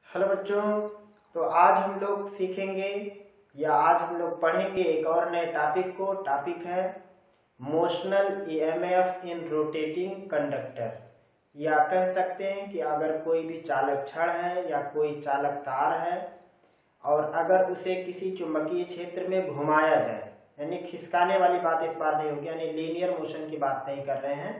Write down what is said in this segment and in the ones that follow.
Hello बच्चों। तो आज हम लोग सीखेंगे या आज हम लोग पढ़ेंगे एक और नए टॉपिक को। टॉपिक है motional EMF in rotating conductor, या कह सकते हैं कि अगर कोई भी चालक छड़ है या कोई चालक तार है और अगर उसे किसी चुंबकीय क्षेत्र में घुमाया जाए, यानी खिसकाने वाली बात इस बार नहीं होगी, यानी लीनियर मोशन की बात नहीं कर रहे हैं,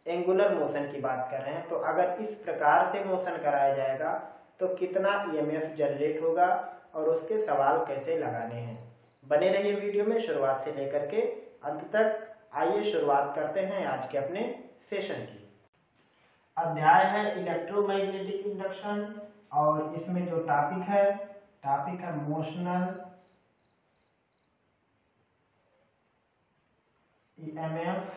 एंगुलर मोशन की बात कर रहे हैं। तो अगर इस प्रकार से मोशन कराया जाएगा तो कितना ईएमएफ जनरेट होगा और उसके सवाल कैसे लगाने हैं। बने रहिए वीडियो में शुरुआत से लेकर के अंत तक। आइए शुरुआत करते हैं आज के अपने सेशन की। अध्याय है इलेक्ट्रोमैग्नेटिक इंडक्शन और इसमें जो टॉपिक है motional EMF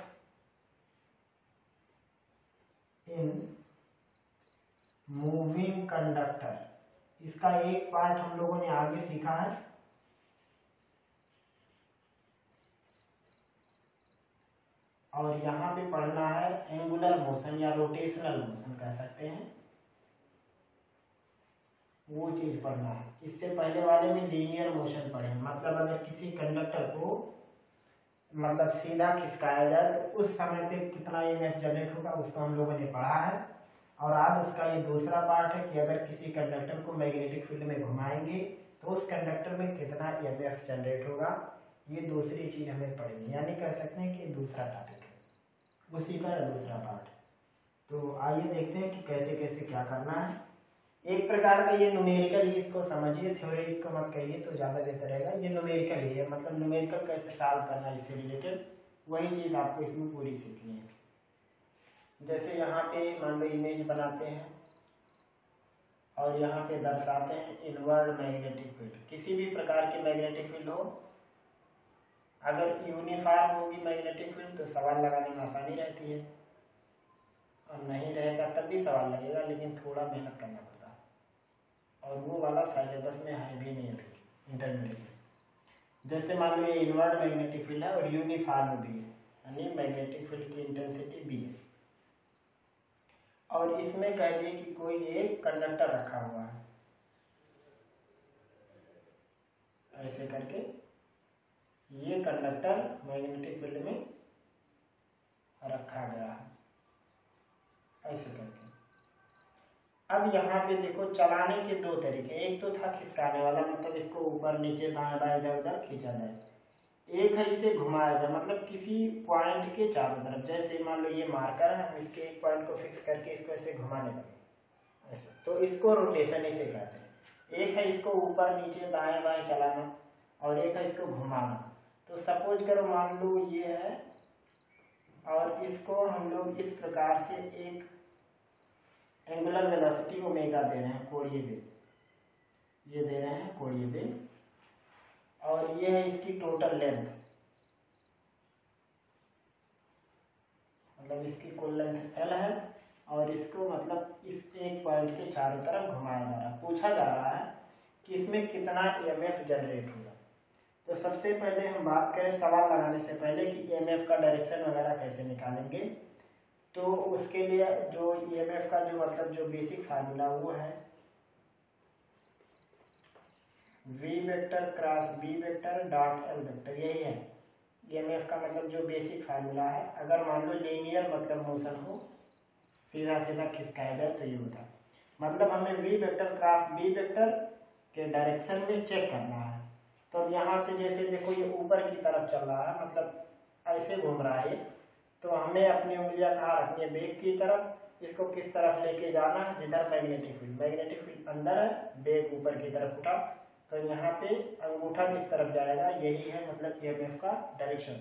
in moving conductor. इसका एक पार्ट हम लोगों ने आगे सीखा है और यहाँ पे पढ़ना है एंगुलर मोशन या रोटेशनल मोशन कह सकते हैं, वो चीज पढ़ना है। इससे पहले वाले में लीनियर मोशन पढ़े, मतलब अगर किसी कंडक्टर को मतलब सीधा खिसकाया जाए तो उस समय पे कितना ईएमएफ जनरेट होगा, उसको हम लोगों ने पढ़ा है। और आज उसका ये दूसरा पार्ट है कि अगर किसी कंडक्टर को मैग्नेटिक फील्ड में घुमाएंगे तो उस कंडक्टर में कितना ईएमएफ जनरेट होगा, ये दूसरी चीज हमें पढ़ेंगे, यानी कह सकते हैं कि दूसरा टॉपिक है, उसी का दूसरा पार्ट है। तो आइए देखते हैं कि कैसे कैसे क्या करना है। एक प्रकार का ये न्यूमेरिकल ही इसको समझिए, थ्योरी इसको मत कहिए तो ज़्यादा बेहतर रहेगा। ये न्यूमेरिकल ही है, मतलब न्यूमेरिकल कैसे सॉल्व करना है इससे रिलेटेड वही चीज़ आपको इसमें पूरी सीखनी है। जैसे यहाँ पे मान लो इमेज बनाते हैं और यहाँ पे दर्शाते हैं इनवर्ड मैग्नेटिक फील्ड। किसी भी प्रकार की मैग्नेटिक फील्ड हो, अगर यूनिफॉर्म होगी मैग्नेटिक फील्ड तो सवाल लगाने में आसानी रहती है, और नहीं रहेगा तब भी सवाल लगेगा, लेकिन थोड़ा मेहनत करना पड़ता है। और वो वाला सिलेबस में है भी नहीं अभी इंटरमीडिएट में। जैसे मान लो ये इनवर्ड मैग्नेटिक फील्ड है और यूनिफॉर्म भी है, यानी मैग्नेटिक फील्ड की इंटेंसिटी भी है। और इसमें कह दिए कि कोई एक कंडक्टर रखा हुआ है, ऐसे करके ये कंडक्टर मैग्नेटिक फील्ड में रखा गया है, ऐसे करके। अब यहाँ पे देखो चलाने के दो तरीके, एक तो था खिसकाने वाला, मतलब इसको ऊपर नीचे दाएं बाएं इधर उधर खींचा जाए। एक है इसे घुमाया जाए, मतलब किसी पॉइंट के चारों तरफ। जैसे मान लो ये मार्कर है, हम इसके एक पॉइंट को फिक्स करके इसको ऐसे घुमाने लगे ऐसे, तो इसको रोटेशन इसे कहते हैं। एक है इसको ऊपर नीचे दाएं बाएं चलाना और एक है इसको घुमाना। तो सपोज करो मान लो ये है और इसको हम लोग इस प्रकार से एक एंगुलर वेलोसिटी ओमेगा दे रहे हैं, कोणीय वेग, ये दे रहे हैं कोणीय वेग, और ये है इसकी टोटल लेंथ, मतलब इसकी कुल लेंथ L है और इसको मतलब इस एक पॉइंट के चारों तरफ घुमाया जा रहा है। पूछा जा रहा है कि इसमें कितना ईएमएफ जनरेट होगा। तो सबसे पहले हम बात करें सवाल लगाने से पहले कि ईएमएफ का डायरेक्शन वगैरह कैसे निकालेंगे। तो उसके लिए जो ईएमएफ का जो मतलब जो बेसिक फार्मूला वो है V vector cross B vector dot L vector, यही है ईएमएफ का मतलब जो बेसिक फार्मूला है। अगर मान लो लीनियर मतलब मोशन हो, सीधा सीधा खिसकाया जाए तो ये होता है, मतलब हमें V vector cross B vector के डायरेक्शन में चेक करना है। तो अब यहाँ से जैसे देखो ये ऊपर की तरफ चल रहा है, मतलब ऐसे घूम रहा है, तो हमें अपनी उंगलियां कहाँ रखनी है, बेग की तरफ। इसको किस तरफ लेके जाना है, जिधर मैग्नेटिक फील्ड अंदर है, बेग ऊपर की तरफ उठा, तो यहाँ पे अंगूठा किस तरफ जाएगा, यही है मतलब ईएमएफ का डायरेक्शन।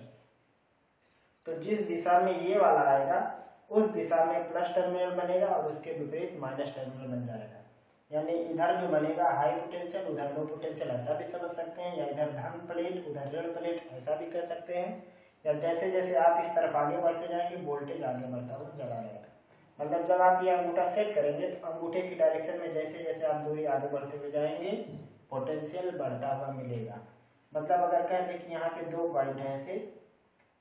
तो जिस दिशा में ये वाला आएगा उस दिशा में प्लस टर्मिनल बनेगा और उसके विपरीत माइनस टर्मिनल बन जाएगा। यानी इधर जो बनेगा हाई पोटेंशियल उधर लो पोटेंशियल, ऐसा भी समझ सकते हैं, या इधर धन प्लेट उधर ऋण प्लेट, ऐसा भी कह सकते हैं। या जैसे जैसे आप इस तरफ आगे बढ़ते जाएंगे वोल्टेज आगे बढ़ता हुआ चला जाएगा। मतलब जब आप ये अंगूठा सेट करेंगे तो अंगूठे की डायरेक्शन में जैसे जैसे आप दूरी आगे बढ़ते हुए जाएंगे पोटेंशियल बढ़ता हुआ मिलेगा। मतलब अगर कह दें कि यहाँ पे दो पॉइंट है ऐसे,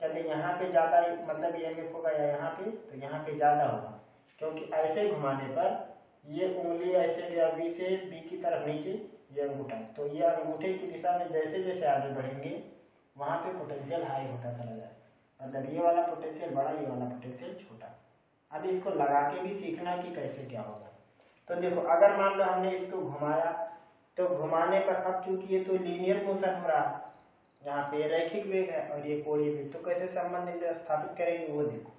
कहते यहाँ पे ज़्यादा मतलब ईएमएफ होगा या यहाँ पे, तो यहाँ पे ज़्यादा होगा, क्योंकि ऐसे घुमाने पर ये उंगली ऐसे गया बी से बी की तरफ नीचे, ये अंगूठा, तो ये अंगूठे की दिशा में जैसे जैसे आगे बढ़ेंगे वहाँ पे पोटेंशियल हाई होता चला जाए, मतलब ये वाला पोटेंशियल बड़ा, ये वाला पोटेंशियल छोटा। अब इसको लगा के भी सीखना कि कैसे क्या होगा। तो देखो अगर मान लो हमने इसको घुमाया, तो घुमाने पर अब चूंकि ये तो लीनियर मोशन हो रहा है, यहाँ पे रैखिक वेग है और ये कोणीय वेग, तो कैसे संबंध स्थापित करेंगे वो देखो।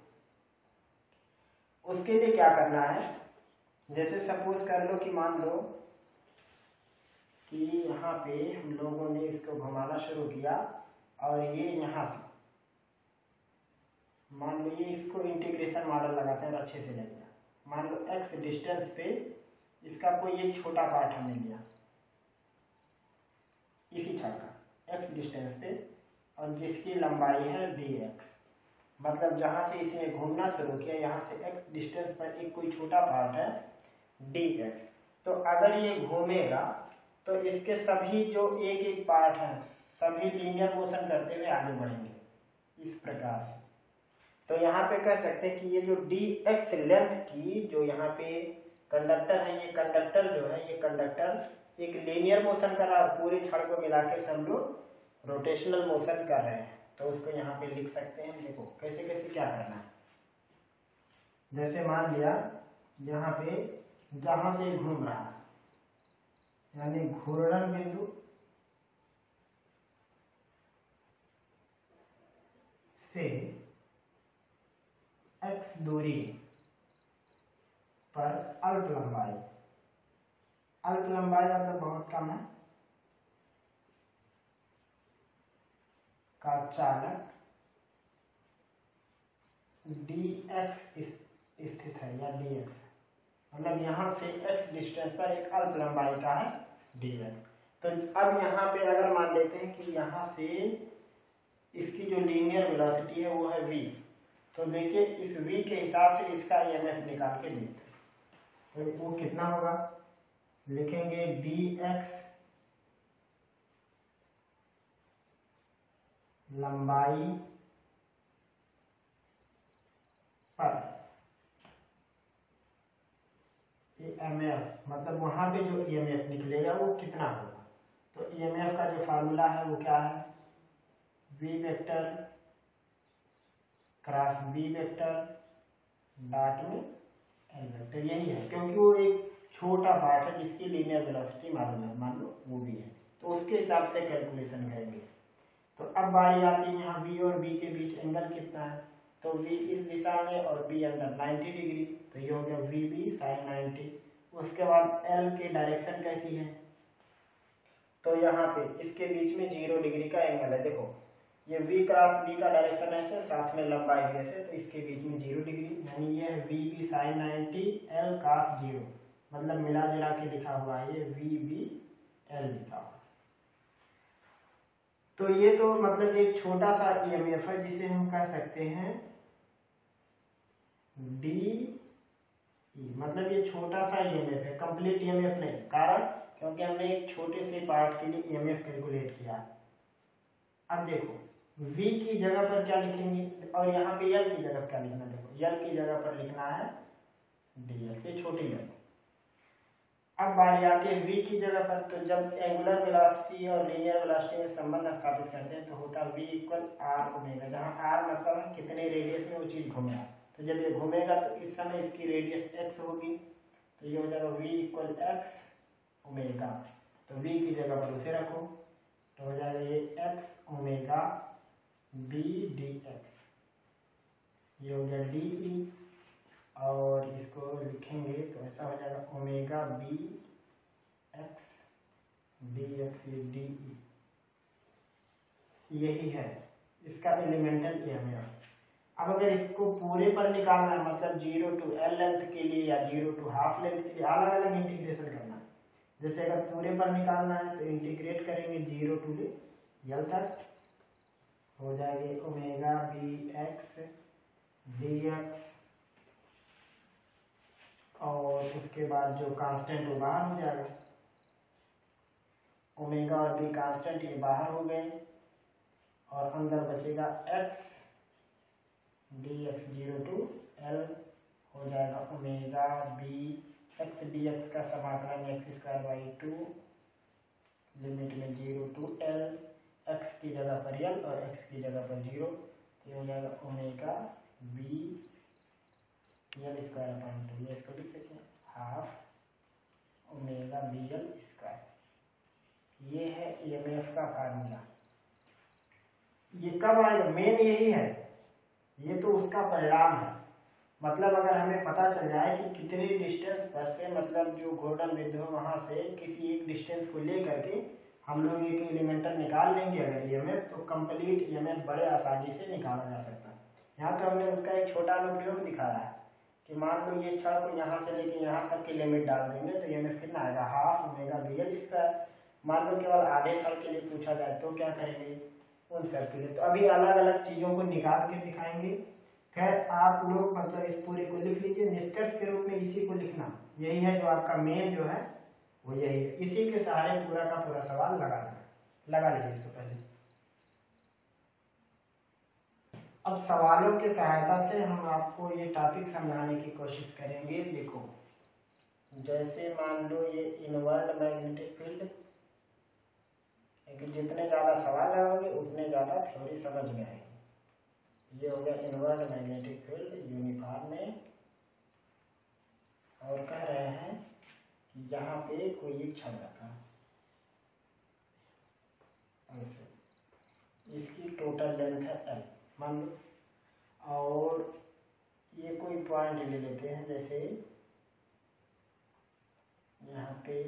उसके लिए क्या करना है, जैसे सपोज कर लो कि मान लो कि यहाँ पे हम लोगों ने इसको घुमाना शुरू किया और ये यहाँ से मान लो ये इसको इंटीग्रेशन मॉडल लगाते हैं और अच्छे से लगेगा। मान लो x डिस्टेंस पे इसका कोई एक छोटा पार्ट हमने लिया इसी छड़ का x डिस्टेंस पे, और जिसकी लंबाई है dx, मतलब जहाँ से इसने घूमना शुरू किया यहाँ से x डिस्टेंस पर एक कोई छोटा पार्ट है dx, तो अगर ये घूमेगा तो इसके सभी जो एक एक पार्ट हैं सभी लीनियर मोशन करते हुए आगे बढ़ेंगे इस प्रकार से। तो यहाँ पे कह सकते हैं कि ये जो dx लेंथ की जो यहाँ पे कंडक्टर है, ये कंडक्टर जो है ये कंडक्टर एक लीनियर मोशन कर रहा है और पूरे छड़ को मिला के सब लोग रोटेशनल मोशन कर रहे हैं। तो उसको यहाँ पे लिख सकते हैं, देखो कैसे कैसे क्या करना है। जैसे मान लिया यहाँ पे जहाँ से घूम रहा है यानी घूर्णन बिंदु से x दूरी पर अल्प लंबाई मतलब बहुत कम है का चालक dx स्थित है या dx, मतलब यहाँ से x डिस्टेंस पर एक अल्प लंबाई का है dx। तो अब यहाँ पे अगर मान लेते हैं कि यहाँ से इसकी जो लीनियर वेलोसिटी है वो है v, तो देखिए इस v के हिसाब से इसका ईएमएफ निकाल के देखते हैं, तो वो कितना होगा, लिखेंगे dx लंबाई पर ईएमएफ, मतलब वहां पे जो ईएमएफ निकलेगा वो कितना होगा। तो ईएमएफ का जो फार्मूला है वो क्या है, v vector cross b vector dot में l वेक्टर, यही है क्योंकि वो एक छोटा पार्ट है जिसकी लीनियर वेलोसिटी मालूम है, मान लो वो भी है, तो उसके हिसाब से कैलकुलेशन करेंगे। तो अब बारी आती है यहाँ v और b के बीच एंगल कितना है, तो v इस दिशा में और b अंदर 90 डिग्री, तो ये हो गया vb sin 90। उसके बाद l की डायरेक्शन कैसी है, तो यहाँ पे इसके बीच में 0 डिग्री का एंगल है, देखो ये v क्रॉस b का डायरेक्शन ऐसे, साथ में लंबाई भी ऐसे, तो इसके बीच में 0 डिग्री, यानी ये है vb sin 90 l cos 0, मतलब मिला जुला के लिखा हुआ है ये vb l लिखा हुआ। तो ये तो मतलब एक छोटा सा ईएमएफ है जिसे हम कह सकते हैं डी, मतलब ये छोटा सा ईएमएफ है, कंप्लीट ईएमएफ नहीं, कारण क्योंकि हमने एक छोटे से पार्ट के लिए ईएमएफ कैलकुलेट किया। अब देखो v की जगह पर क्या लिखेंगे और यहाँ पे l की जगह क्या लिखना, देखो l की जगह पर लिखना है dl, ये छोटी है। अब बारी आती है v की जगह पर, तो जब एंगुलर वेलोसिटी और लीनियर वेलोसिटी में संबंध स्थापित करते हैं तो होता है v इक्वल r ओमेगा, जहाँ r मतलब है कितने रेडियस में वो चीज घूमेगा। तो जब ये घूमेगा तो इस समय इसकी रेडियस x होगी, तो ये हो जाएगा v इक्वल x ओमेगा, तो v की जगह पर उसे रखो, तो हो जाएगा ये x ओमेगा b dx, ये हो गया de, और इसको लिखेंगे तो ऐसा हो जाएगा omega B x d x d e, यही है इसका एलिमेंटल ईएमएफ। अब अगर इसको पूरे पर निकालना है, मतलब 0 to l लेंथ के लिए या 0 to हाफ लेंथ के लिए अलग अलग इंटीग्रेशन करना है। जैसे अगर पूरे पर निकालना है तो इंटीग्रेट करेंगे 0 to l तक, हो जाएगी omega B x d x, और उसके बाद जो कांस्टेंट वो बाहर हो जाएगा, ओमेगा और बी कांस्टेंट ये बाहर हो गए और अंदर बचेगा x d x 0 to l, हो जाएगा omega B x d x का समाकलन एक्स स्क्वायर बाई 2 लिमिट में 0 टू एल, एक्स की जगह पर एल और एक्स की जगह पर 0, तो ये हो जाएगा omega B L square upon 2, ये इसको लिख सकते हैं half omega B L square. ये है ईएमएफ का फार्मूला। ये कब आएगा, मेन यही है, ये तो उसका परिणाम है। मतलब अगर हमें पता चल जाए कि कितनी डिस्टेंस पर से, मतलब जो घूर्णन बिंदु है वहां से किसी एक डिस्टेंस को ले करके हम लोग एक एलिमेंटल निकाल लेंगे अगर ईएमएफ, तो कंप्लीट ईएमएफ बड़े आसानी से निकाला जा सकता है। यहाँ तो हमने उसका एक छोटा अनुप्रयोग दिखाया है कि मान लो ये छड़ को यहाँ से लेके यहाँ तक की लिमिट डाल देंगे तो ईएमएफ कितना आएगा, half omega B L square. मान लो केवल आधे छड़ के लिए पूछा जाए तो क्या करेंगे, उन सब के लिए। तो अभी अलग अलग चीजों को निकाल के दिखाएंगे। खैर आप लोग मतलब इस पूरे को लिख लीजिए, निष्कर्ष के रूप में इसी को लिखना, यही है जो आपका मेन जो है वो यही है। इसी के सहारे पूरा का पूरा सवाल लगा लीजिए इसको पहले। अब सवालों के सहायता से हम आपको ये टॉपिक समझाने की कोशिश करेंगे। देखो जैसे मान लो ये इनवर्ड मैग्नेटिक फील्ड, लेकिन जितने ज़्यादा सवाल होंगे उतने ज़्यादा थ्योरी समझ में आएगी। ये हो गया इनवर्ड मैग्नेटिक फील्ड यूनिफॉर्म में, और कह रहे हैं कि यहाँ पे कोई एक छड़ रखा ऐसे, इसकी टोटल लेंथ है एल मान लो, और ये कोई पॉइंट ले लेते हैं, जैसे यहाँ पे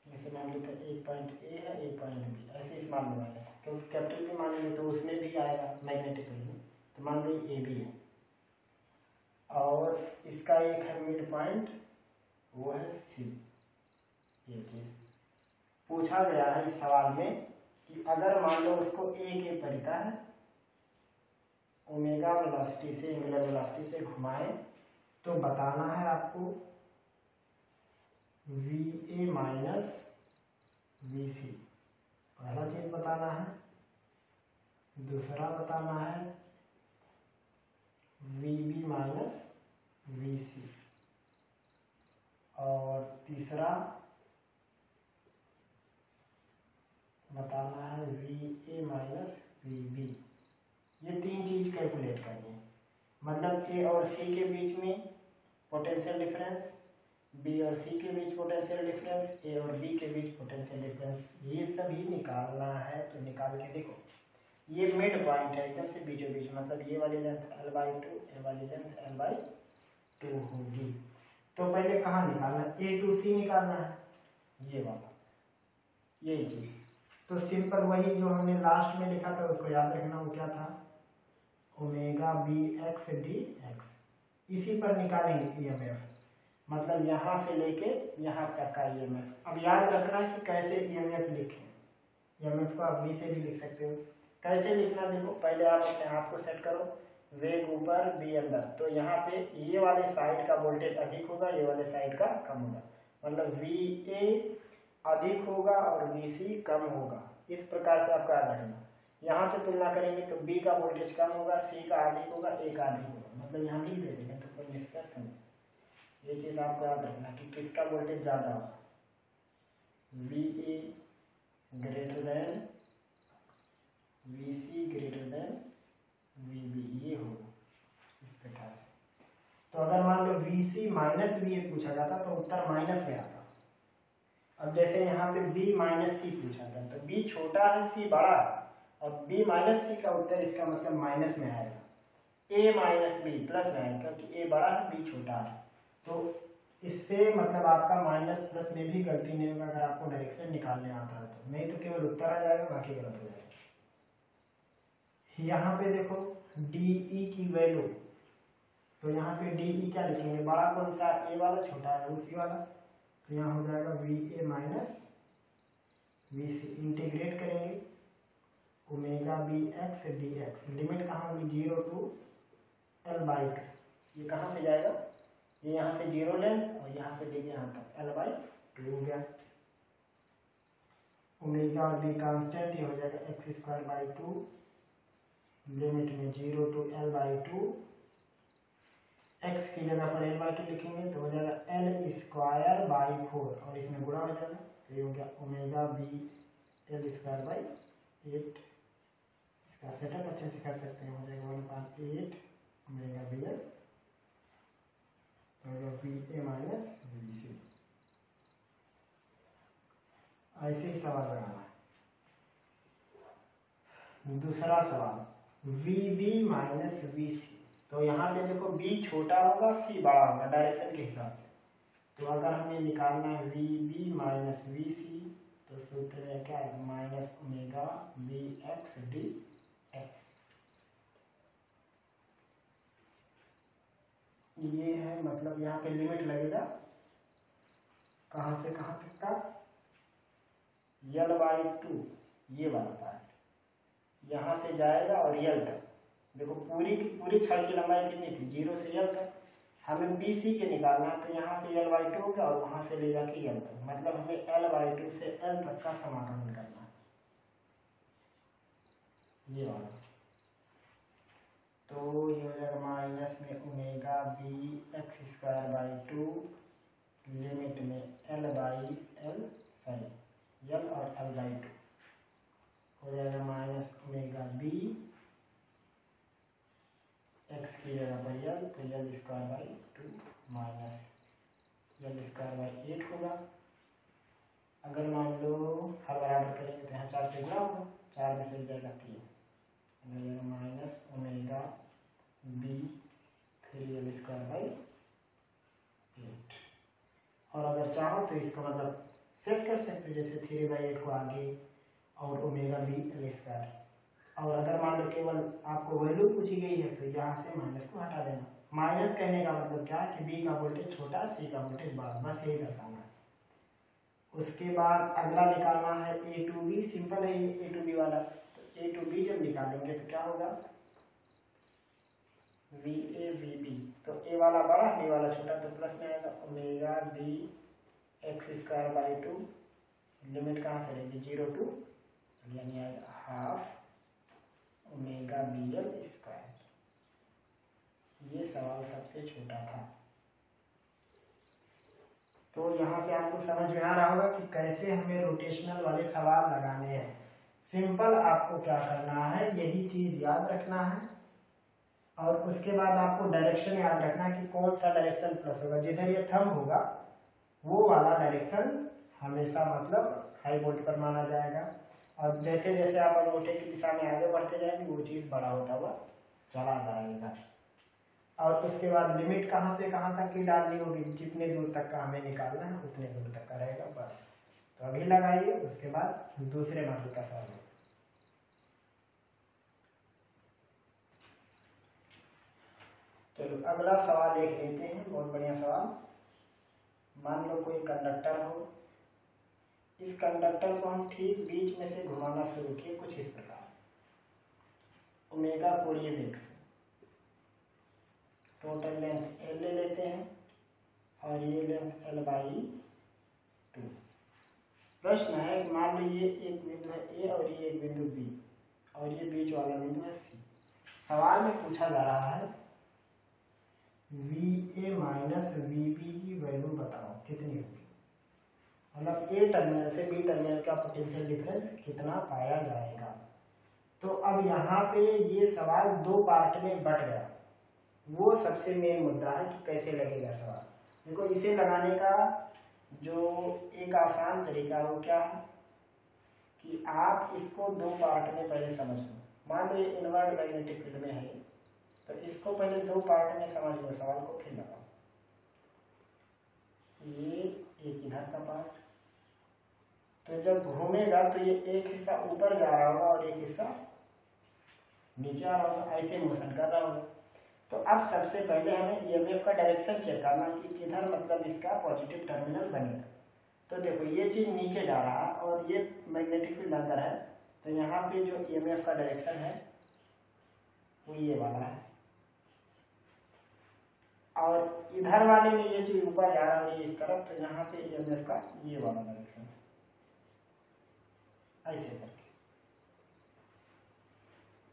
जैसे मान लेते हैं एक पॉइंट ए है एक पॉइंट बी, ऐसे इस मान लो आएगा, क्योंकि कैपिटल बी मान लो तो उसमें भी आएगा मैग्नेटिक फील्ड में, तो मान लो ए बी है, और इसका एक है मिड पॉइंट वो है सी। ये चीज पूछा गया है इस सवाल में कि अगर मान लो उसको ए के परिता है ओमेगा वेलोसिटी से, एंगुलर वेलोसिटी से घुमाए, तो बताना है आपको V A minus V C, पहला चीज बताना है। दूसरा बताना है V B minus V C, और तीसरा बताना है V A minus V B. ये तीन चीज कैलकुलेट करनी है, मतलब ए और सी के बीच में पोटेंशियल डिफरेंस, बी और सी के बीच पोटेंशियल डिफरेंस, ए और बी के बीच पोटेंशियल डिफरेंस, ये सभी निकालना है। तो निकाल के देखो, ये मिड पॉइंट है एकदम से बीचों बीच, मतलब ये वाली लेंथ l बाई 2, ये वाली लेंथ l बाई 2 होगी। तो पहले कहाँ निकालना है, ए टू सी निकालना है, ये वाला, यही चीज। तो सिंपल वही जो हमने लास्ट में लिखा था उसको याद रखना, वो क्या था, omega B x d x. इसी पर निकालेंगे ईएमएफ, मतलब यहाँ से लेके यहाँ तक का ईएमएफ। अब याद रखना कि कैसे ईएमएफ लिखें, ईएमएफ को आप बी से भी लिख सकते हो। कैसे लिखना देखो, पहले आप अपने हाथ को सेट करो, वेग ऊपर बी अंदर, तो यहाँ पे ये वाले साइड का वोल्टेज अधिक होगा, ये वाले साइड का कम होगा, मतलब वी ए अधिक होगा और वी सी कम होगा। इस प्रकार से आपका याद रखना। यहाँ से तुलना करेंगे तो बी का वोल्टेज कम होगा, सी का अधिक होगा, ए का अधिक होगा, मतलब यहाँ लिख दे देंगे तो कोई निष्कर्ष नहीं। ये चीज आपको याद रखना कि किसका वोल्टेज ज्यादा होगा, V A greater than V C greater than V B, ये होगा इस प्रकार से। तो अगर मान लो V C minus V A पूछा जाता तो उत्तर माइनस में आता। अब जैसे यहाँ पे b माइनस सी पूछा था, तो b छोटा है c बड़ा है, और b माइनस सी का उत्तर इसका मतलब माइनस में आएगा, a माइनस बी प्लस में आएगा, क्योंकि a बड़ा है b छोटा है। तो इससे मतलब आपका माइनस प्लस में भी गलती नहीं होगा अगर आपको डायरेक्शन निकालने आता है तो, नहीं तो केवल उत्तर आ जाएगा, बाकी गलत हो जाएगा। यहाँ पे देखो डी की वैल्यू, तो यहाँ पे डी क्या लिखेंगे, बड़ा कौन सा, a वाला, छोटा है उसी वाला, तो यहाँ हो जाएगा V A minus V C. Integrate करेंगे omega B x d x, limit कहाँ होगी 0 टू एल बाई 2। ये कहाँ से जाएगा, ये यहाँ से 0 लें और यहाँ से लेके यहाँ तक एल बाई 2 हो गया। ओमेगा और बी कांस्टेंट, ये हो जाएगा एक्स स्क्वायर बाई 2, लिमिट में 0 टू एल बाई 2, एक्स की जगह पर L/2 लिखेंगे तो हो जाएगा L²/4 और इसमें गुणा हो जाएगा तो ये हो गया ओमेगा बी L²/8। इसका सेटअप अच्छे से कर सकते हैं, हो जाएगा 1/8 omega B L VA minus VC। ऐसे ही सवाल लगाना है। दूसरा सवाल VB माइनस VC, तो यहाँ पे देखो B छोटा होगा C बड़ा होगा डायरेक्शन के हिसाब से। तो अगर हमें निकालना है VB माइनस VC तो सूत्र है क्या, माइनस ओमेगा BX dx। ये है मतलब यहाँ पे लिमिट लगेगा कहाँ से कहाँ तक का, L/2 ये वाला पार्ट यहाँ से जाएगा और L तक। देखो पूरी की पूरी छड़ की लंबाई कितनी थी, 0 से L तक। हमें BC के निकालना है तो यहाँ से L/2 हो गया और वहाँ से ले जाके L तक, मतलब हमें L/2 से L तक का समाकलन करना है ये वाला। तो ये हो जाएगा माइनस में ओमेगा BX²/2 लिमिट में L और L/2 हो जाएगा माइनस ओमेगा B x की जगह पर L तो L²/2 माइनस L²/8 होगा। अगर मान लो हर बराबर करेंगे तो यहाँ 4 से गुणा होगा, 4 में से जाएगा 3 माइनस ओमेगा B 3L²/8। और अगर चाहो तो इसका मतलब सेट कर सकते हो, जैसे 3/8 को आगे और ओमेगा B L²। और अगर मान लो केवल आपको वैल्यू पूछी गई है तो यहाँ से माइनस को हटा देना। माइनस कहने का मतलब क्या है कि B का वोल्टेज छोटा C का वोल्टेज बड़ा, बस यही दर्शाना है। उसके बाद अगला निकालना है A to B, सिंपल है ये A to B वाला। तो A to B जब निकालेंगे तो क्या होगा, VA VB, तो A वाला बड़ा B वाला छोटा, तो प्लस में आएगा ओमेगा BX²/2 लिमिट कहाँ से रहेगी 0 to यानी आएगा हाफ ओमेगा BL²। ये सवाल सबसे छोटा था। तो यहाँ से आपको समझ में आ रहा होगा कि कैसे हमें रोटेशनल वाले सवाल लगाने हैं। सिंपल आपको क्या करना है, यही चीज याद रखना है और उसके बाद आपको डायरेक्शन याद रखना है कि कौन सा डायरेक्शन प्लस होगा। जिधर ये थंब होगा वो वाला डायरेक्शन हमेशा मतलब हाई वोल्ट पर माना जाएगा, और जैसे जैसे आप अंगूठे की दिशा में आगे बढ़ते जाएंगे वो चीज़ बड़ा होता हुआ चला जाएगा। और उसके बाद लिमिट कहाँ से कहाँ तक की डालनी होगी, जितने दूर तक का हमें निकालना है उतने दूर तक का रहेगा बस। तो अभी लगाइए, उसके बाद दूसरे मॉडल का सवाल। चलो अगला सवाल एक लेते हैं, बहुत बढ़िया सवाल। मान लो कोई कंडक्टर हो, इस कंडक्टर को हम ठीक बीच में से घुमाना शुरू किए कुछ इस प्रकार, ओमेगा कोणीय वेग से। टोटल लेंथ L लेते हैं और ये लेंथ L/2। प्रश्न है, मान लो ये एक बिंदु है A और ये एक बिंदु B और ये बीच वाला बिंदु है C। सवाल में पूछा जा रहा है VA माइनस VB की वैल्यू बताओ कितनी होगी, मतलब A टर्मिनल से B टर्मिनल का पोटेंशियल डिफरेंस कितना पाया जाएगा। तो अब यहाँ पे ये सवाल दो पार्ट में बट गया, वो सबसे मेन मुद्दा है कि कैसे लगेगा सवाल। देखो इसे लगाने का जो एक आसान तरीका वो क्या है कि आप इसको दो पार्ट में पहले समझ लो। मान लो ये इनवर्ट मैग्नेटिक फील्ड में है तो इसको पहले दो पार्ट में समझ लो, सवाल को फिर लगाओ। ये एक इधर का पार्ट, तो जब घूमेगा तो ये एक हिस्सा ऊपर जा रहा होगा और एक हिस्सा नीचे आ रहा होगा, ऐसे मोशन कर रहा होगा। तो अब सबसे पहले हमें ईएमएफ का डायरेक्शन चेक करना कि किधर मतलब इसका पॉजिटिव टर्मिनल बनेगा। तो देखो ये चीज नीचे जा रहा है और ये मैग्नेटिक फील्ड अंदर है, तो यहाँ पे जो ईएमएफ का डायरेक्शन है वो ये वाला है, और इधर वाले में ये चीज ऊपर जा रहा है इस तरफ, तो यहाँ पे ईएमएफ का ये वाला डायरेक्शन है, ऐसे करके।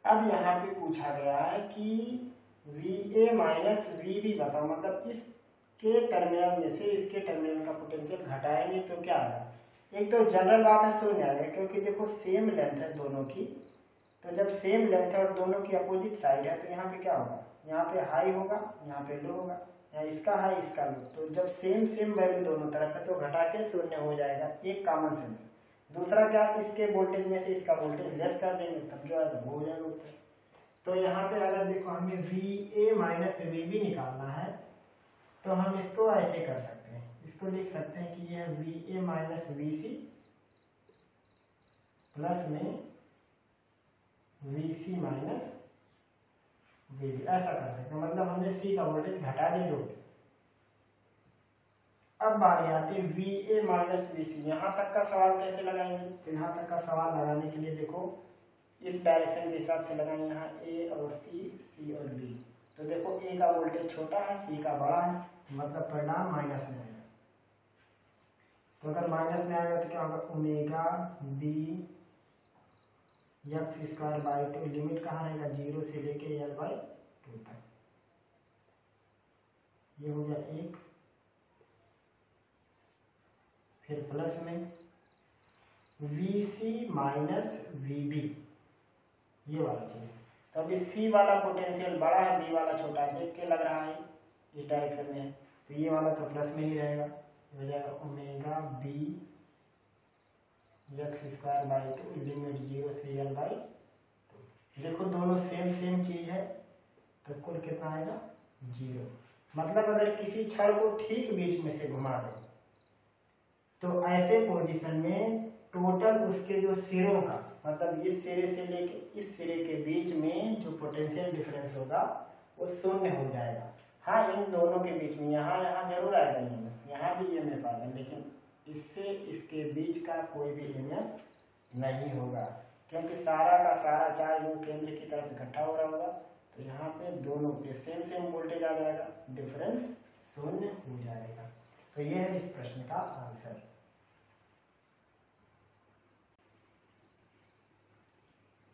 अब यहाँ पे पूछा गया है कि VA माइनस वी बी बताओ, मतलब इसके टर्मिनल में से इसके टर्मिनल का पोटेंशियल घटाएंगे तो क्या आएगा। एक तो जनरल बात है शून्य आएगा, क्योंकि देखो सेम लेंथ है दोनों की, तो जब सेम लेंथ है और दोनों की अपोजिट साइड है तो यहाँ पे क्या होगा, यहाँ पे हाई होगा, यहाँ पे लो होगा, यहाँ इसका हाई इसका लो, तो जब सेम सेम वैल्यू दोनों तरफ है तो घटा के शून्य हो जाएगा, एक कॉमन सेंस। दूसरा क्या, इसके वोल्टेज में से इसका वोल्टेज लेस कर देंगे तब जो आएगा वो हो जाएगा उत्तर। तो यहाँ पे अगर देखो हमें V A minus V B निकालना है तो हम इसको ऐसे कर सकते हैं, इसको लिख सकते हैं कि यह V A minus V C plus में V C minus V B, ऐसा कर सकते हैं। मतलब हमने सी का वोल्टेज घटा दिया जो। अब बारी आती है वी ए माइनस वी सी, यहाँ तक का सवाल कैसे लगाएंगे। तो यहाँ तक का सवाल लगाने के लिए देखो इस डायरेक्शन के हिसाब से लगाएंगे, यहाँ ए और सी और बी। तो देखो ए का वोल्टेज छोटा है, सी का बड़ा है, मतलब परिणाम माइनस में आएगा। तो अगर माइनस में आएगा तो क्या होगा, omega B x square by 2, limit कहाँ रहेगा 0 से लेके एल बाई 2 तक। ये हो गया एक, फिर प्लस में V C minus V B, ये वाला चीज। तो अभी सी वाला पोटेंशियल बड़ा है, बी वाला छोटा है, देख के लग रहा है इस डायरेक्शन में है, तो ये वाला तो प्लस में ही रहेगा, हो जाएगा omega B x square by 2 limit 0 से एल बाई 2। देखो दोनों सेम सेम चीज है तो कुल कितना आएगा 0। मतलब अगर किसी छड़ को ठीक बीच में से घुमा दो तो ऐसे पोजीशन में टोटल उसके जो सिरों का, मतलब इस सिरे से लेके इस सिरे के बीच में जो पोटेंशियल डिफरेंस होगा वो शून्य हो जाएगा। हाँ, इन दोनों के बीच में यहाँ जरूर आएगा ईएमएफ, यहाँ भी ईएमएफ आएगा, लेकिन इससे इसके बीच का कोई भी ईएमएफ नहीं होगा, क्योंकि सारा का सारा चार्ज वो केंद्र की तरफ इकट्ठा हो रहा होगा। तो यहाँ पे दोनों पे सेम सेम वोल्टेज आ जाएगा, डिफरेंस शून्य हो जाएगा। तो ये है इस प्रश्न का आंसर।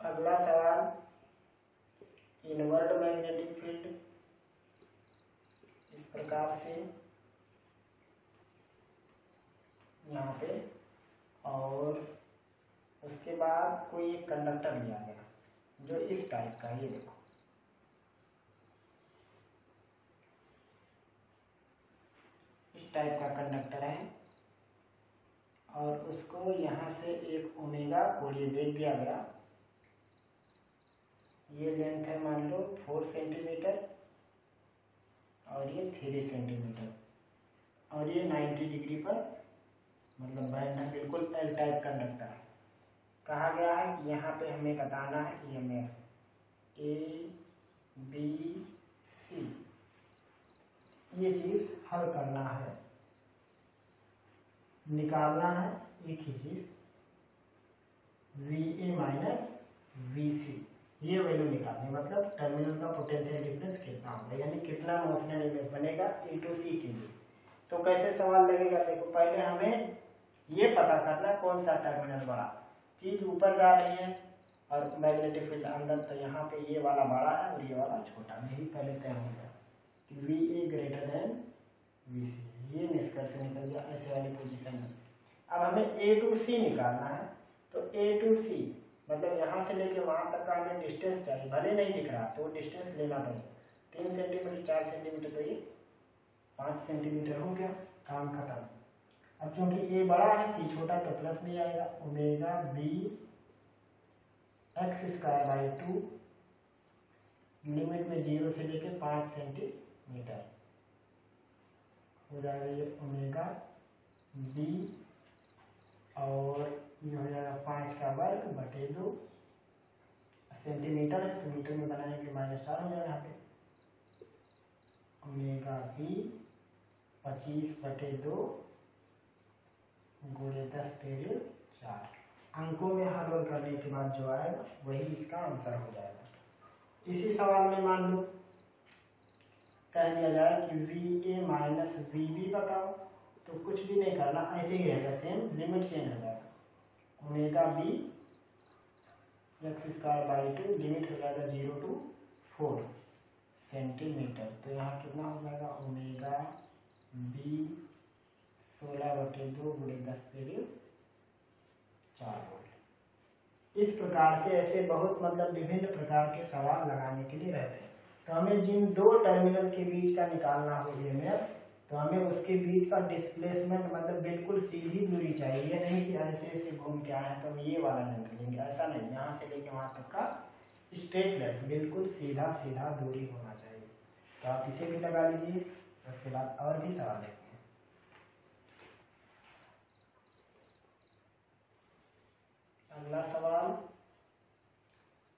अगला सवाल, इनवर्ड मैग्नेटिक फील्ड इस प्रकार से यहाँ पे, और उसके बाद कोई एक कंडक्टर लिया गया जो इस टाइप का, ये देखो इस टाइप का कंडक्टर है, और उसको यहाँ से एक ओमेगा कोई वेट दिया गया। ये लेंथ है मान लो 4 सेंटीमीटर और ये 3 सेंटीमीटर, और ये 90 डिग्री पर मतलब बैंड है, बिल्कुल एल टाइप कंडक्टर है। कहा गया है कि यहाँ पे हमें बताना है ईएमएफ ए बी सी, ये चीज हल करना है, निकालना है एक ही चीज we A minus V C, ये वैल्यू निकालनी, मतलब टर्मिनल का पोटेंशियल डिफरेंस कितना होगा, यानी कितना मोशनल इमेज बनेगा ए टू सी के लिए। तो कैसे सवाल लगेगा, देखो पहले हमें ये पता करना कौन सा टर्मिनल बड़ा, चीज ऊपर जा रही है और मैग्नेटिक फील्ड अंदर, तो यहाँ पे ये वाला बड़ा है और ये वाला छोटा, यही पहले तय हो गया कि V A greater than V C, ये निष्कर्ष निकल गया ऐसे वाली पोजीशन में। अब हमें ए टू सी निकालना है, तो ए टू सी मतलब यहाँ से लेके वहाँ तक का हमें डिस्टेंस चाहिए, भले नहीं दिख रहा तो डिस्टेंस लेना पड़ेगा, 3 सेंटीमीटर 4 सेंटीमीटर, तो ये 5 सेंटीमीटर हो गया, काम खत्म। अब चूंकि ए बड़ा है सी छोटा तो प्लस में आएगा, omega B x square by 2 limit में 0 से लेके 5 सेंटीमीटर हो जाएगा, ये ओमेगा बी, और ये हो जाएगा 5 का वर्ग बटे 2 सेंटीमीटर है, तो मीटर में बनाने के लिए -4 हो जाएगा यहाँ पे, ओमेगा बी 25 बटे 2 गुणे 10 तेरे 4। अंकों में हल करने के बाद जो आएगा वही इसका आंसर हो जाएगा। इसी सवाल में मान लो कह दिया जाए कि V A minus V B बताओ, तो कुछ भी नहीं करना, ऐसे ही रहेगा, सेम लिमिट चेंज हो जाएगा, omega B x square by 2 limit हो जाएगा 0 to 4 सेंटीमीटर। तो यहाँ कितना हो जाएगा ओमेगा बी 16/2 × 10⁴ वोल्ट। इस प्रकार से ऐसे बहुत मतलब विभिन्न प्रकार के सवाल लगाने के लिए रहते हैं। तो हमें जिन दो टर्मिनल के बीच का निकालना हो ईएमएफ, तो हमें उसके बीच का डिस्प्लेसमेंट मतलब बिल्कुल सीधी दूरी चाहिए, नहीं कि ऐसे ऐसे घूम के आए तो हम ये वाला लेंथ लेंगे, ऐसा नहीं। यहाँ से लेके वहाँ तक का स्ट्रेट लेंथ, बिल्कुल सीधा सीधा दूरी होना चाहिए। तो आप इसे भी लगा लीजिए। उसके बाद और भी सवाल देखते हैं। अगला सवाल,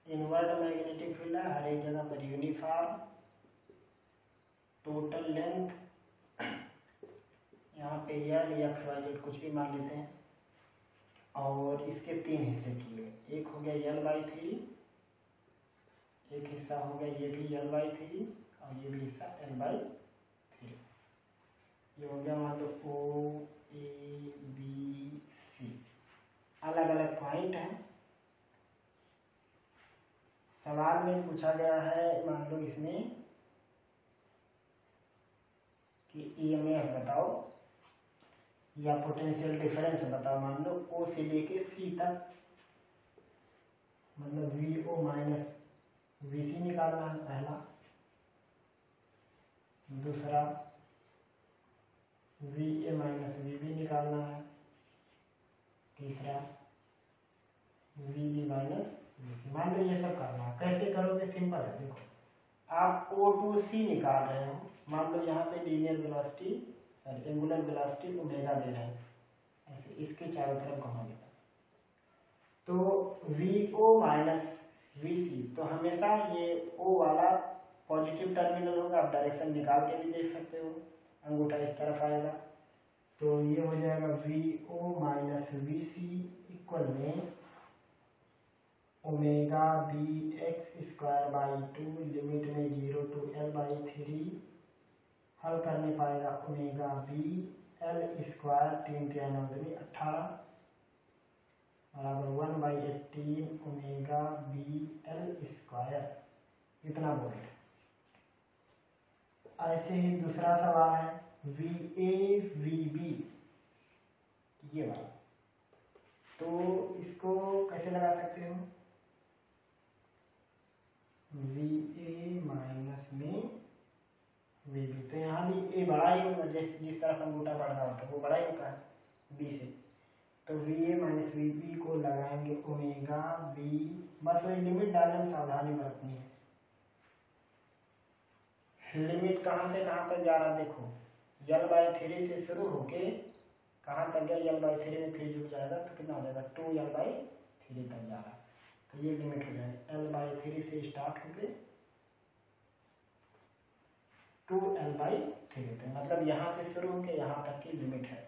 इनवर्ड मैग्नेटिक फील्ड है, हर एक जगह पर यूनिफॉर्म, टोटल लेंथ यहाँ पे यल एक्स वाई जेड कुछ भी मान लेते हैं, और इसके 3 हिस्से किए। एक हो गया L/3, एक हिस्सा हो गया ये भी L/3, और ये भी हिस्सा L/3। ये हो गया मान लो OABC, अलग अलग पॉइंट हैं। सवाल में पूछा गया है मान लो इसमें कि ईएमएफ बताओ या पोटेंशियल डिफरेंस बताओ। मान लो O से लेके C तक, मतलब VO माइनस VC निकालना है पहला, दूसरा VA माइनस VB निकालना है, तीसरा VB माइनस VC। मान लो ये सब करना है। कैसे करोगे? सिंपल है। देखो, आप O to C निकाल रहे हो, मान लो यहाँ पे linear velocity sorry angular velocity omega दे रहे हैं, ऐसे इसके चारों तरफ घुमाने का। तो VO माइनस VC, तो हमेशा ये O वाला पॉजिटिव टर्मिनल होगा। आप डायरेक्शन निकाल के भी देख सकते हो, अंगूठा इस तरफ आएगा। तो ये हो जाएगा VO माइनस VC इक्वल में ओमेगा BX²/2 लिमिट में 0 to L/3, हल करने पाएगा ओमेगा BL² 3 × 9 = 18 बराबर 1/18 ओमेगा BL², इतना वोल्ट। ऐसे ही दूसरा सवाल है VA/VB, ये वाला। तो इसको कैसे लगा सकते हो? VA माइनस में VB, तो यहाँ भी A बड़ा ही होगा, जिस तरफ अंगूठा बढ़ रहा होता है वो बड़ा ही होता है B से। तो VA माइनस VB को लगाएंगे ओमेगा B, बस वही लिमिट डालने में सावधानी बरतनी है। लिमिट कहाँ से कहाँ तक जा रहा है? देखो, L/3 से शुरू होके कहाँ तक गया? L/3 में 3 जुड़ जाएगा तो कितना हो जाएगा? 2L/3 तक जा रहा है। तो ये लिमिट हो जाएगा L/3 से स्टार्ट होके 2L/3 तक, मतलब यहाँ से शुरू होके यहाँ तक की लिमिट है।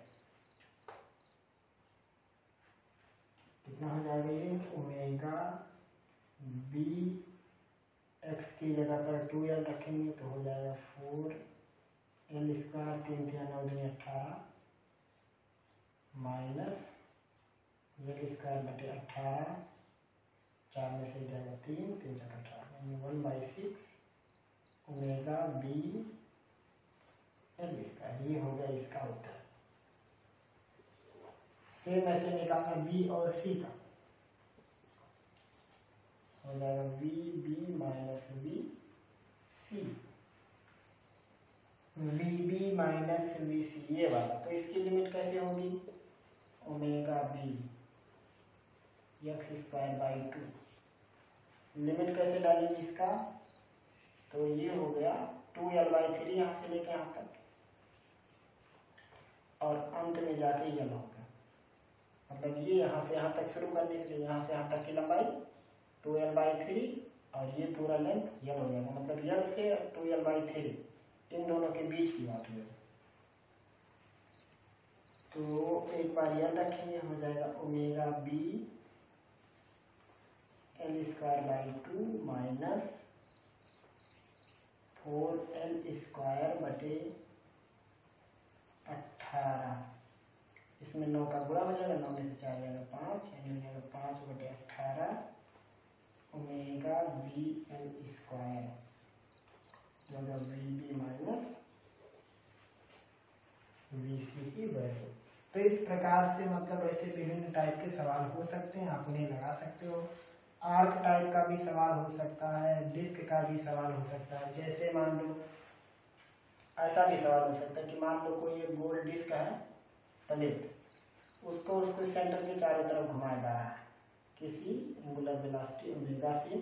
कितना हो जाएगा ये? ओमेगा B x की जगह पर 2L रखेंगे तो हो जाएगा 4L² 3 × 9 = 18 माइनस L²/18, 4 में से जाएगा 3, 3 × 18 यानी 1/6 ओमेगा BL²। ये हो गया इसका उत्तर। सेम ऐसे निकालना B और C का, हो जाएगा VB minus VC, VB minus VC, ये वाला। तो इसकी लिमिट कैसे होगी? ओमेगा B X²/2, लिमिट कैसे डालेंगे इसका? तो ये हो गया 2L/3 यहाँ से लेके यहाँ तक, और अंत में जाके ये होगा, मतलब ये यहाँ से यहाँ तक शुरू करने के लिए यहाँ से यहाँ तक की लंबाई 2L/3 और ये पूरा लेंथ L हो जाएगा, मतलब L से 2L/3 इन दोनों के बीच की बात है। तो एक बार L रखेंगे, हो जाएगा omega B L² minus 4L² 18, इसमें 9 का गुणा हो जाएगा, 9 में से 4 जाएगा 5, यानी हो जाएगा 5/18 ओमेगा BL²। होगा VB माइनस VC की वैल्यू। तो इस प्रकार से मतलब ऐसे विभिन्न टाइप के सवाल हो सकते हैं, आप उन्हें लगा सकते हो। आर्क टाइप का भी सवाल हो सकता है, डिस्क का भी सवाल हो सकता है। जैसे मान लो ऐसा भी सवाल हो सकता है कि मान लो कोई एक गोल डिस्क है प्लेट, उसको सेंटर के चारों तरफ घुमाया जा रहा है किसी एंगुलर वेलोसिटी ओमेगा से,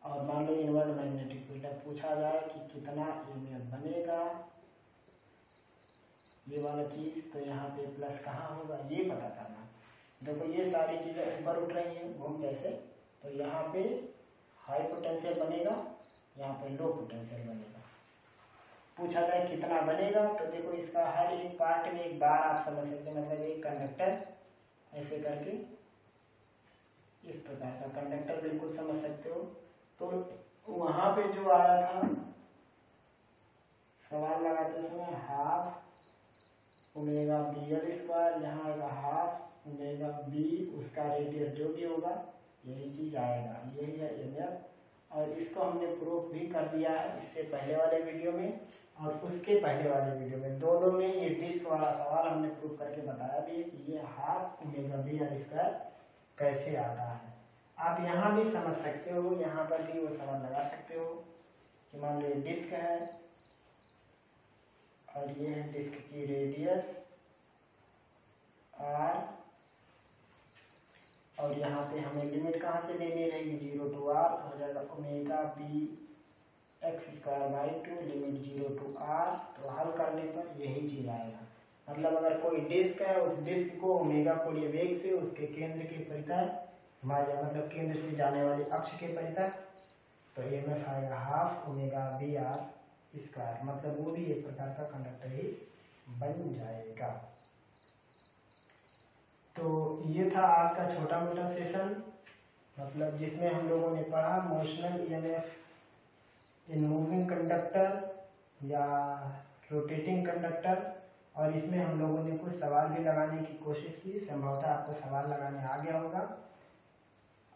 और मान लो इनवर्ड मैग्नेटिक फील्ड पूछा जाए कि कितना ईएमएफ बनेगा ये वाला चीज, तो यहाँ पे प्लस कहाँ होगा ये पता करना। देखो ये सारी चीजें ऊपर उठ रही हैं घूम कैसे, तो यहाँ पे हाई पोटेंशियल बनेगा, यहाँ पे लो पोटेंशियल बनेगा। पूछा जाए कितना बनेगा, तो देखो इसका हर एक पार्ट में एक बार आप समझ सकते हैं, मतलब एक कंडक्टर ऐसे करके इस प्रकार का कंडक्टर बिल्कुल समझ सकते हो। तो वहां पे जो आया था सवाल लगाते समय half omega B L square, यहाँ आएगा हाफ ओमेगा बी, उसका रेडियस जो भी होगा यही चीज आएगा, यही है एमएफ। और इसको हमने प्रूफ भी कर दिया है इससे पहले वाले वीडियो में और उसके पहले वाले वीडियो में, दोनों में ये डिस्क वाला सवाल हमने प्रूफ करके बताया भी कि ये half omega B L square कैसे आता है। आप यहाँ भी समझ सकते हो, यहाँ पर भी वो सवाल लगा सकते हो कि मान लो डिस्क है और ये है डिस्क की रेडियस r, और यहाँ पे हमें लिमिट कहाँ से लेनी रहेगी 0 to r, तो हो जाएगा omega B x square by 2 limit 0 to r। तो हल करने पर यही चीज आएगा। मतलब अगर कोई डिस्क है उस डिस्क को ओमेगा कोणीय वेग से उसके केंद्र के परितः हमारे मतलब केंद्र से जाने वाले अक्ष के परितः, तो एमएफ आएगा half omega B R square, मतलब वो भी एक प्रकार का कंडक्टर ही बन जाएगा। तो ये था आज का छोटा मोटा सेशन, मतलब जिसमें हम लोगों ने पढ़ा motional EMF in moving conductor या रोटेटिंग कंडक्टर, और इसमें हम लोगों ने कुछ सवाल भी लगाने की कोशिश की, संभवतः आपको सवाल लगाने आ गया होगा।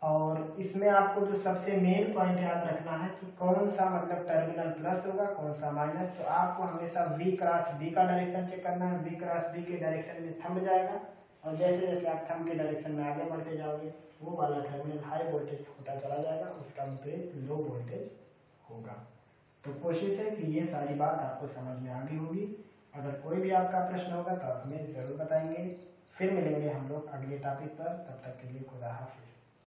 और इसमें आपको जो सबसे मेन पॉइंट याद रखना है कि कौन सा मतलब टर्मिनल प्लस होगा कौन सा माइनस, तो आपको हमेशा V क्रॉस B का डायरेक्शन चेक करना है। V क्रॉस B के डायरेक्शन में थंब जाएगा, और जैसे जैसे आप थंब के डायरेक्शन में आगे बढ़ते जाओगे वो वाला टर्मिनल हाई वोल्टेज होता चला जाएगा, उसका विपरीत लो वोल्टेज होगा। तो कोशिश है कि ये सारी बात आपको समझ में आ गई होगी। अगर कोई भी आपका प्रश्न होगा तो आप हमें ज़रूर बताएंगे। फिर मिलेंगे हम लोग अगले टॉपिक पर, तब तक के लिए खुदा हाफिज़।